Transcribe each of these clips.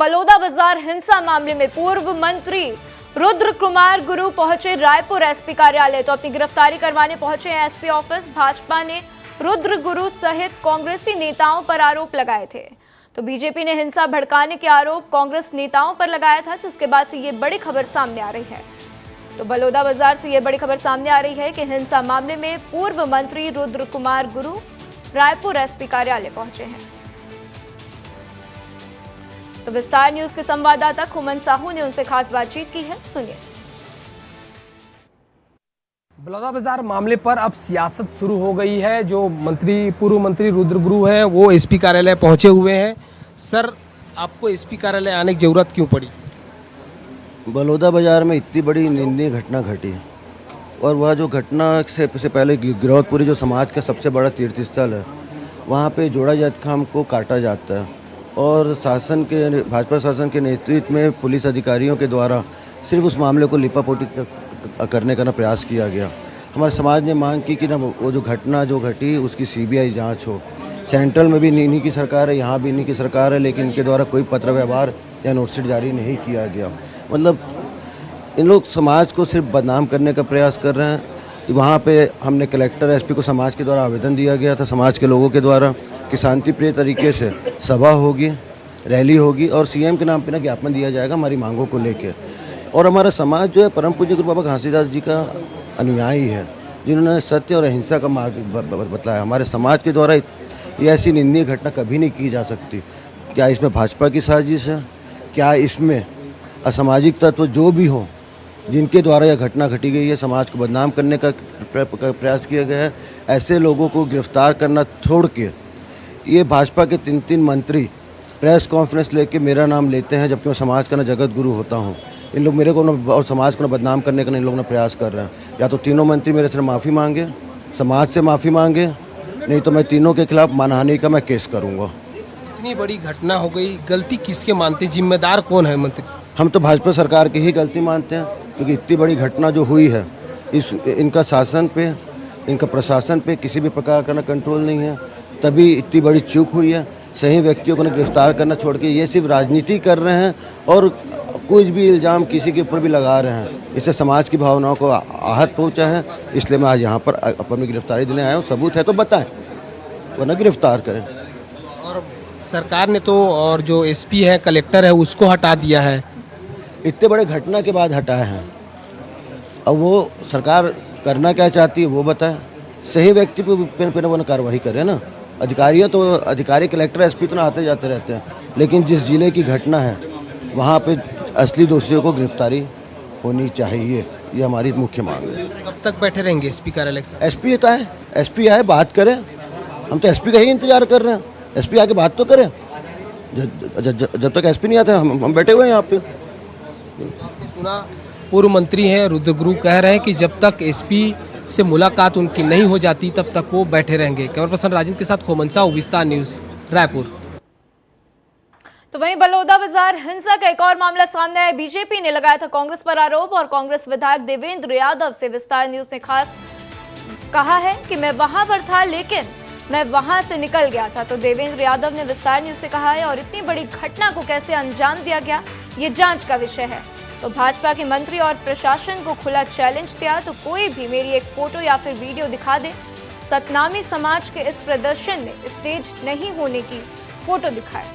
बलौदा बाजार हिंसा मामले में पूर्व मंत्री रुद्र कुमार गुरु पहुंचे रायपुर एसपी कार्यालय। तो अपनी गिरफ्तारी करवाने पहुंचे एसपी ऑफिस। भाजपा ने रुद्र गुरु सहित कांग्रेसी नेताओं पर आरोप लगाए थे। तो बीजेपी ने हिंसा भड़काने के आरोप कांग्रेस नेताओं पर लगाया था, जिसके बाद से ये बड़ी खबर सामने आ रही है। तो बलौदा बाजार से ये बड़ी खबर सामने आ रही है कि हिंसा मामले में पूर्व मंत्री रुद्र कुमार गुरु रायपुर एसपी कार्यालय पहुंचे हैं। तो विस्तार न्यूज के संवाददाता खुमन साहू ने उनसे खास बातचीत की है, सुनिए। बलौदा बाजार मामले पर अब सियासत शुरू हो गई है। जो पूर्व मंत्री रुद्र गुरु हैं वो एसपी कार्यालय पहुंचे हुए हैं। सर, आपको एसपी कार्यालय आने की जरूरत क्यों पड़ी? बलौदा बाजार में इतनी बड़ी निंदनीय घटना घटी और वह जो घटना से पहले गिरौदपुरी जो समाज का सबसे बड़ा तीर्थ स्थल है, वहाँ पे जोड़ा जात खाम को काटा जाता है और भाजपा शासन के नेतृत्व में पुलिस अधिकारियों के द्वारा सिर्फ उस मामले को लिपापोती करने का प्रयास किया गया। हमारे समाज ने मांग की कि ना वो जो घटना जो घटी उसकी सीबीआई जांच हो। सेंट्रल में भी इन्हीं की सरकार है, यहाँ भी इन्हीं की सरकार है, लेकिन इनके द्वारा कोई पत्र व्यवहार या नोटिस जारी नहीं किया गया। मतलब इन लोग समाज को सिर्फ बदनाम करने का प्रयास कर रहे हैं। वहाँ पे हमने कलेक्टर एसपी को समाज के द्वारा आवेदन दिया गया था, समाज के लोगों के द्वारा, कि शांतिप्रिय तरीके से सभा होगी, रैली होगी और सीएम के नाम पे ना ज्ञापन दिया जाएगा हमारी मांगों को लेके। और हमारा समाज जो है परम पूज्य गुरु बाबा घासीदास जी का अनुयायी है, जिन्होंने सत्य और अहिंसा का मार्ग बतलाया। हमारे समाज के द्वारा ये ऐसी निंदनीय घटना कभी नहीं की जा सकती। क्या इसमें भाजपा की साजिश है? क्या इसमें असामाजिक तत्व जो भी हों जिनके द्वारा यह घटना घटी गई है, समाज को बदनाम करने का प्रयास किया गया है, ऐसे लोगों को गिरफ्तार करना छोड़ के ये भाजपा के 3 मंत्री प्रेस कॉन्फ्रेंस लेके मेरा नाम लेते हैं, जबकि मैं समाज का ना जगत गुरु होता हूँ। इन लोग मेरे को और समाज को बदनाम करने का इन लोग प्रयास कर रहे हैं। या तो तीनों मंत्री मेरे से माफ़ी मांगे, समाज से माफ़ी मांगे, नहीं तो मैं तीनों के खिलाफ मानहानि का मैं केस करूँगा। इतनी बड़ी घटना हो गई, गलती किसके मानते? जिम्मेदार कौन है मंत्री? हम तो भाजपा सरकार की ही गलती मानते हैं, क्योंकि इतनी बड़ी घटना जो हुई है इनका शासन पे, इनका प्रशासन पे किसी भी प्रकार का ना कंट्रोल नहीं है, तभी इतनी बड़ी चूक हुई है। सही व्यक्तियों को गिरफ्तार करना छोड़ के ये सिर्फ राजनीति कर रहे हैं और कुछ भी इल्ज़ाम किसी के ऊपर भी लगा रहे हैं। इससे समाज की भावनाओं को आहत पहुंचा है। इसलिए मैं आज यहाँ पर अपनी गिरफ्तारी देने आया हूँ। सबूत है तो बताएं, वरना गिरफ्तार करें। और सरकार ने तो, और जो एसपी है, कलेक्टर है, उसको हटा दिया है। इतने बड़े घटना के बाद हटाए हैं। अब वो सरकार करना क्या चाहती है वो बताएं। सही व्यक्ति पे वो कार्रवाई करें ना। अधिकारी कलेक्टर एसपी तो ना आते जाते रहते हैं, लेकिन जिस जिले की घटना है वहाँ पे असली दोषियों को गिरफ्तारी होनी चाहिए। ये हमारी मुख्य मांग है। कब तक बैठे रहेंगे एसपी कार्यालय से? एसपी का है, एसपी आए बात करें। हम तो एसपी का ही इंतजार कर रहे हैं। एसपी आके बात तो करें। जब तक एसपी नहीं आता हम बैठे हुए हैं यहाँ पे। आपने सुना, पूर्व मंत्री हैं रुद्र गुरु कह रहे हैं कि जब तक एसपी से मुलाकात उनकी नहीं हो जाती तब तक वो बैठे रहेंगे। कैमरा पर्सन राजेंद्र के साथ खुमन साहू, विस्तार न्यूज, रायपुर। तो वहीं बलौदा बाजार हिंसा का एक और मामला सामने आया। बीजेपी ने लगाया था कांग्रेस पर आरोप और कांग्रेस विधायक देवेंद्र यादव से विस्तार न्यूज ने खास कहा है कि मैं वहां पर था लेकिन मैं वहां से निकल गया था। तो देवेंद्र यादव ने विस्तार न्यूज से कहा है और इतनी बड़ी घटना को कैसे अंजाम दिया गया ये जांच का विषय है। तो भाजपा के मंत्री और प्रशासन को खुला चैलेंज दिया, तो कोई भी मेरी एक फोटो या फिर वीडियो दिखा दे। सतनामी समाज के इस प्रदर्शन में स्टेज नहीं होने की फोटो दिखाए।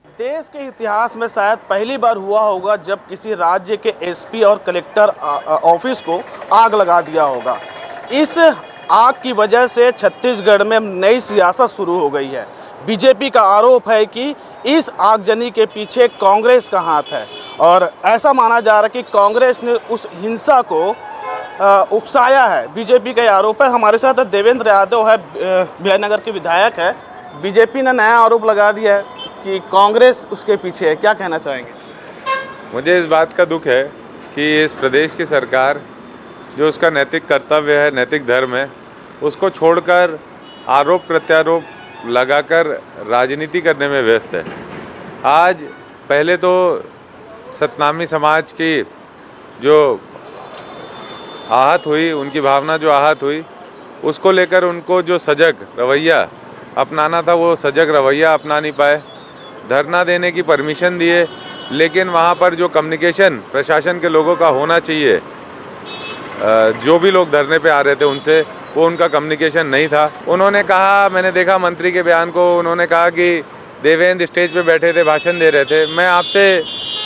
देश के इतिहास में शायद पहली बार हुआ होगा जब किसी राज्य के एसपी और कलेक्टर ऑफिस को आग लगा दिया होगा। इस आग की वजह से छत्तीसगढ़ में नई सियासत शुरू हो गई है। बीजेपी का आरोप है कि इस आगजनी के पीछे कांग्रेस का हाथ है और ऐसा माना जा रहा है कि कांग्रेस ने उस हिंसा को उकसाया है। बीजेपी का आरोप है। हमारे साथ देवेंद्र यादव है, विजयनगर के विधायक है। बीजेपी ने नया आरोप लगा दिया है कि कांग्रेस उसके पीछे है। क्या कहना चाहेंगे? मुझे इस बात का दुख है कि इस प्रदेश की सरकार जो उसका नैतिक कर्तव्य है, नैतिक धर्म है, उसको छोड़कर आरोप प्रत्यारोप लगाकर राजनीति करने में व्यस्त है। आज पहले तो सतनामी समाज की जो आहत हुई, उनकी भावना जो आहत हुई, उसको लेकर उनको जो सजग रवैया अपनाना था वो सजग रवैया अपना नहीं पाए। धरना देने की परमिशन दिए, लेकिन वहाँ पर जो कम्युनिकेशन प्रशासन के लोगों का होना चाहिए, जो भी लोग धरने पे आ रहे थे उनसे, वो उनका कम्युनिकेशन नहीं था। उन्होंने कहा, मैंने देखा मंत्री के बयान को, उन्होंने कहा कि देवेंद्र स्टेज पे बैठे थे, भाषण दे रहे थे। मैं आपसे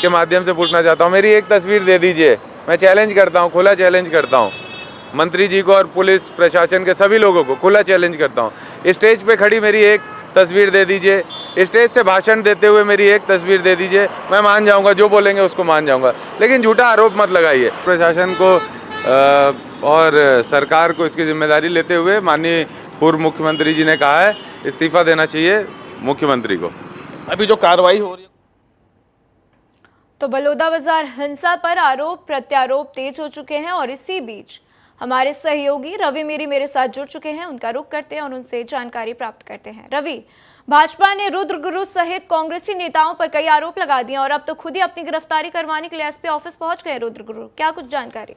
के माध्यम से पूछना चाहता हूँ, मेरी एक तस्वीर दे दीजिए। मैं चैलेंज करता हूँ, खुला चैलेंज करता हूँ मंत्री जी को और पुलिस प्रशासन के सभी लोगों को, खुला चैलेंज करता हूँ। स्टेज पे खड़ी मेरी एक तस्वीर दे दीजिए, स्टेज से भाषण देते हुए मेरी एक तस्वीर दे दीजिए, मैं मान जाऊँगा, जो बोलेंगे उसको मान जाऊँगा, लेकिन झूठा आरोप मत लगाइए। प्रशासन को और सरकार को इसकी जिम्मेदारी लेते हुए माननीय पूर्व मुख्यमंत्री जी ने कहा है इस्तीफा देना चाहिए मुख्यमंत्री को। अभी जो कार्रवाई हो रही है, तो बलौदाबाजार हिंसा पर आरोप प्रत्यारोप तेज हो चुके हैं और इसी बीच हमारे सहयोगी रवि मेरे साथ जुड़ चुके हैं। उनका रुख करते हैं और उनसे जानकारी प्राप्त करते हैं। रवि, भाजपा ने रुद्र गुरु सहित कांग्रेसी नेताओं पर कई आरोप लगा दिए और अब तो खुद ही अपनी गिरफ्तारी करवाने के लिए एसपी ऑफिस पहुंच गए रुद्र गुरु, क्या कुछ जानकारी?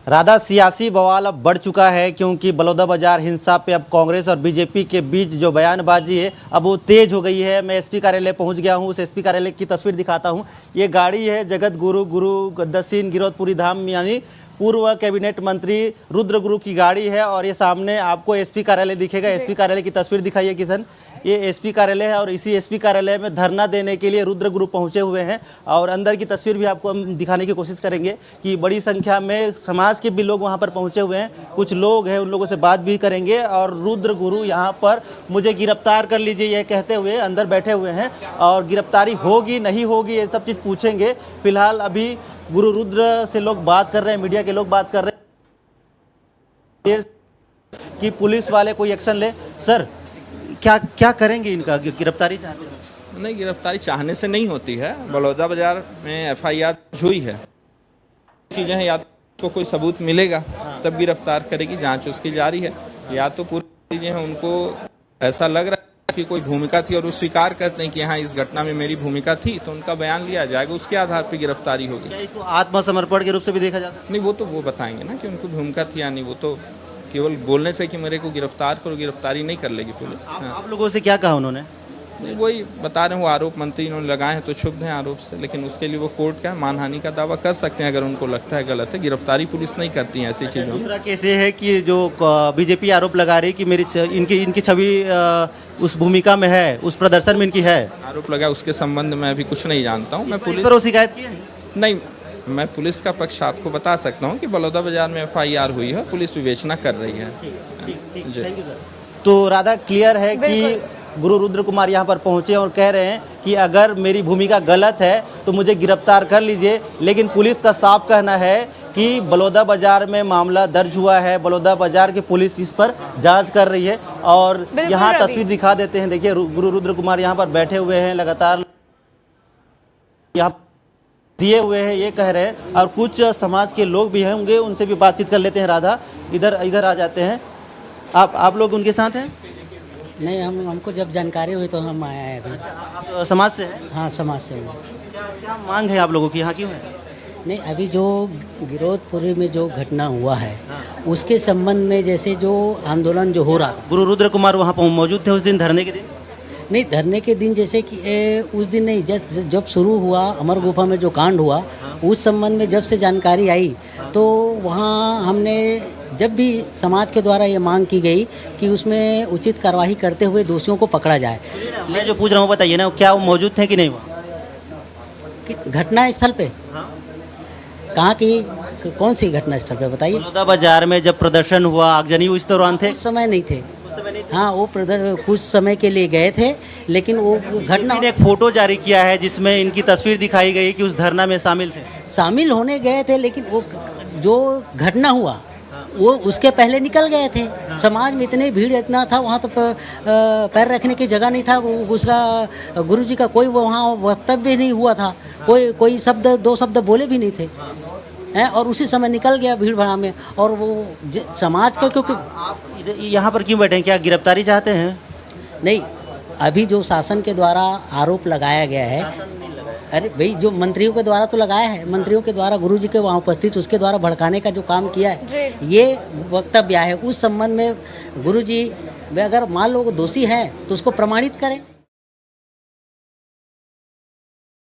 राधा, सियासी बवाल अब बढ़ चुका है क्योंकि बलौदाबाजार हिंसा पे अब कांग्रेस और बीजेपी के बीच जो बयानबाजी है अब वो तेज हो गई है। मैं एसपी कार्यालय पहुंच गया हूं, उस एसपी कार्यालय की तस्वीर दिखाता हूं। ये गाड़ी है जगत गुरु गद्दसीन गिरौदपुरी धाम यानी पूर्व कैबिनेट मंत्री रुद्र गुरु की गाड़ी है और ये सामने आपको एसपी कार्यालय दिखेगा। एसपी कार्यालय की तस्वीर दिखाइए किशन, ये एसपी कार्यालय है और इसी एसपी कार्यालय में धरना देने के लिए रुद्र गुरु पहुंचे हुए हैं और अंदर की तस्वीर भी आपको हम दिखाने की कोशिश करेंगे कि बड़ी संख्या में समाज के भी लोग वहां पर पहुंचे हुए हैं। कुछ लोग हैं, उन लोगों से बात भी करेंगे और रुद्र गुरु यहां पर मुझे गिरफ्तार कर लीजिए यह कहते हुए अंदर बैठे हुए हैं और गिरफ्तारी होगी नहीं होगी ये सब चीज़ पूछेंगे। फिलहाल अभी गुरु रुद्र से लोग बात कर रहे हैं, मीडिया के लोग बात कर रहे हैं कि पुलिस वाले कोई एक्शन ले। सर, क्या करेंगे? इनका गिरफ्तारी चाहते हैं? नहीं, गिरफ्तारी चाहने से नहीं होती है। बलौदाबाजार में एफआईआर हुई है, चीज़ें हैं, या तो कोई सबूत मिलेगा तब गिरफ्तार करेगी, जांच उसकी जारी है, या तो पूरी चीज़ें हैं उनको ऐसा लग रहा है कि कोई भूमिका थी और वो स्वीकार करते हैं कि हाँ इस घटना में मेरी भूमिका थी, तो उनका बयान लिया जाएगा, उसके आधार पर गिरफ्तारी होगी। क्या इसको आत्मसमर्पण के रूप से भी देखा जा सकता है? नहीं, वो तो वो बताएंगे ना कि उनको भूमिका थी या नहीं। वो तो केवल बोलने से कि मेरे को गिरफ्तार करो, गिरफ्तारी नहीं कर लेगी पुलिस। आप लोगों से क्या कहा उन्होंने? नहीं, वही बता रहे हैं, वो आरोप मंत्री इन्होंने लगाए हैं तो क्षुब्ध हैं आरोप से, लेकिन उसके लिए वो कोर्ट का मानहानि का दावा कर सकते हैं अगर उनको लगता है गलत है। गिरफ्तारी पुलिस नहीं करती है ऐसी चीज़ों में। दूसरा केस ये है कि जो बीजेपी आरोप लगा रही है कि मेरी इनकी छवि उस भूमिका में है, उस प्रदर्शन में इनकी है। आरोप लगा, उसके संबंध में अभी कुछ नहीं जानता हूँ मैं। पुलिस पर वो शिकायत की है? नहीं, मैं पुलिस का पक्ष आपको बता सकता हूँ कि बलौदाबाजार में एफआईआर हुई है, पुलिस विवेचना कर रही है। जी। तो राधा, क्लियर है कि गुरु रुद्र कुमार यहाँ पर पहुँचे और कह रहे हैं कि अगर मेरी भूमिका गलत है तो मुझे गिरफ्तार कर लीजिए, लेकिन पुलिस का साफ कहना है कि बलौदाबाजार में मामला दर्ज हुआ है, बलौदाबाजार की पुलिस इस पर जांच कर रही है। और यहाँ तस्वीर दिखा देते हैं, देखिए गुरु रुद्र कुमार यहाँ पर बैठे हुए हैं, लगातार यहाँ दिए हुए हैं ये कह रहे हैं और कुछ समाज के लोग भी होंगे, उनसे भी बातचीत कर लेते हैं। राधा, इधर आ जाते हैं। आप लोग उनके साथ हैं? नहीं, हमको जब जानकारी हुई तो हम आए हैं अभी। आप समाज से हैं? हाँ, समाज से हूँ। क्या मांग है आप लोगों की, यहाँ क्यों है? नहीं, अभी जो गिरौदपुरी में जो घटना हुआ है उसके संबंध में जैसे जो आंदोलन जो हो रहा था। गुरु रुद्र कुमार वहाँ पर मौजूद थे उस दिन धरने के दिन? नहीं, धरने के दिन जैसे कि उस दिन नहीं, जब शुरू हुआ अमर गुफा में जो कांड हुआ उस संबंध में जब से जानकारी आई तो वहाँ हमने जब भी समाज के द्वारा ये मांग की गई कि उसमें उचित कार्रवाई करते हुए दोषियों को पकड़ा जाए। मैं जो पूछ रहा हूँ बताइए ना, क्या वो मौजूद थे कि नहीं वहाँ? घटना स्थल पे? कहाँ की कौन सी घटना स्थल पे बताइए? बलौदाबाजार में जब प्रदर्शन हुआ, आगजनी हुई, इस दौरान थे? उस समय नहीं थे। हाँ, वो कुछ समय के लिए गए थे, लेकिन वो घटना एक फोटो जारी किया है जिसमें इनकी तस्वीर दिखाई गई कि उस धरना में शामिल थे। शामिल होने गए थे, लेकिन वो जो घटना हुआ वो उसके पहले निकल गए थे। समाज में इतनी भीड़ इतना था, वहाँ तो पैर रखने की जगह नहीं था। उसका गुरुजी का कोई वहाँ वक्तव्य नहीं हुआ था, कोई शब्द दो शब्द बोले भी नहीं थे हैं, और उसी समय निकल गया भीड़ भाड़ में। और वो समाज का, क्योंकि आप यहाँ पर क्यों बैठे हैं, क्या गिरफ्तारी चाहते हैं? नहीं, अभी जो शासन के द्वारा आरोप लगाया गया है, अरे भाई जो मंत्रियों के द्वारा तो लगाया है, मंत्रियों के द्वारा गुरुजी के वहाँ उपस्थित उसके द्वारा भड़काने का जो काम किया है, ये वक्तव्य है। उस संबंध में गुरुजी अगर मान लो दोषी हैं तो उसको प्रमाणित करें।